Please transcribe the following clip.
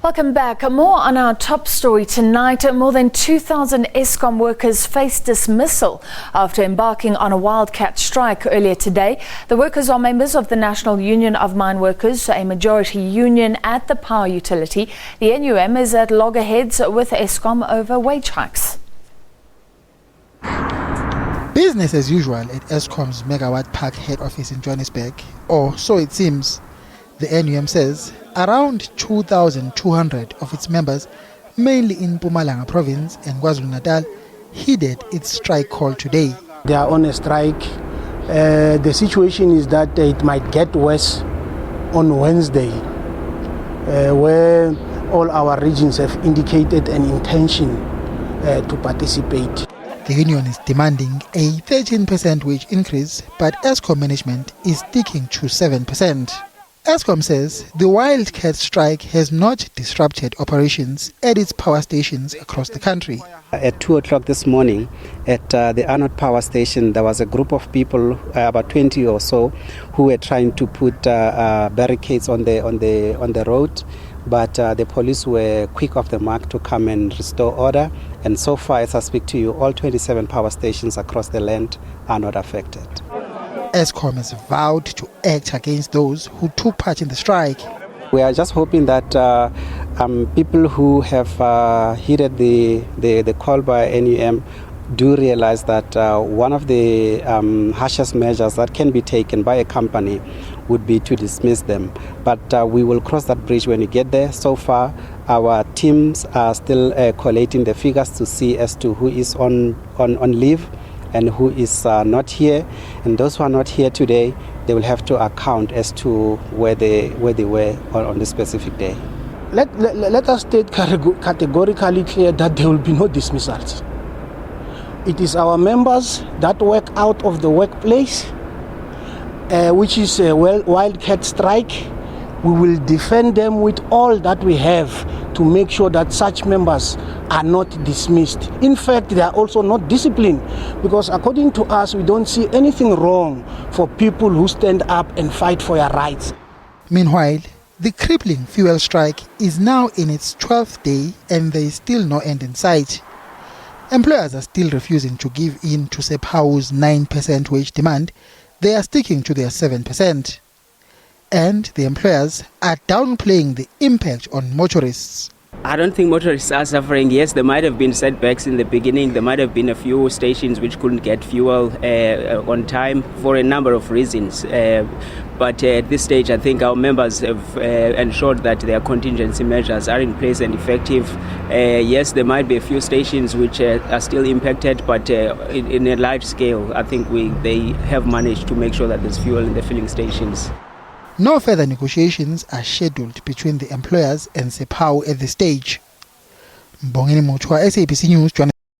Welcome back. More on our top story tonight. More than 2,000 Eskom workers face dismissal after embarking on a wildcat strike earlier today. The workers are members of the National Union of Mineworkers, a majority union at the power utility. The NUM is at loggerheads with Eskom over wage hikes. Business as usual at Eskom's Megawatt Park head office in Johannesburg, or so it seems. The NUM says around 2,200 of its members, mainly in Mpumalanga province and KwaZulu-Natal, heeded its strike call today. They are on a strike. The situation is that it might get worse on Wednesday, where all our regions have indicated an intention to participate. The union is demanding a 13% wage increase, but Eskom management is sticking to 7%. Eskom says the wildcat strike has not disrupted operations at its power stations across the country. At 2 o'clock this morning at the Arnott power station, there was a group of people, about 20 or so, who were trying to put barricades on the road, but the police were quick off the mark to come and restore order. And so far, as I speak to you, all 27 power stations across the land are not affected. Eskom has vowed to act against those who took part in the strike. We are just hoping that people who have heeded the call by NUM do realize that one of the harshest measures that can be taken by a company would be to dismiss them. But we will cross that bridge when we get there. So far, our teams are still collating the figures to see as to who is on leave and who is not here. And those who are not here today, they will have to account as to where they were on the specific day. Let us state categorically clear that there will be no dismissals. It is our members that work out of the workplace, which is a wildcat strike. We will defend them with all that we have to make sure that such members are not dismissed. In fact, they are also not disciplined, because according to us, we don't see anything wrong for people who stand up and fight for their rights. Meanwhile, the crippling fuel strike is now in its 12th day and there is still no end in sight. Employers are still refusing to give in to SABC's 9% wage demand. They are sticking to their 7%. And the employers are downplaying the impact on motorists. I don't think motorists are suffering. Yes, there might have been setbacks in the beginning. There might have been a few stations which couldn't get fuel on time for a number of reasons. But at this stage, I think our members have ensured that their contingency measures are in place and effective. Yes, there might be a few stations which are still impacted, but in a large scale, I think they have managed to make sure that there's fuel in the filling stations. No further negotiations are scheduled between the employers and SABC at this stage. Mbongeni Mutua, SABC News.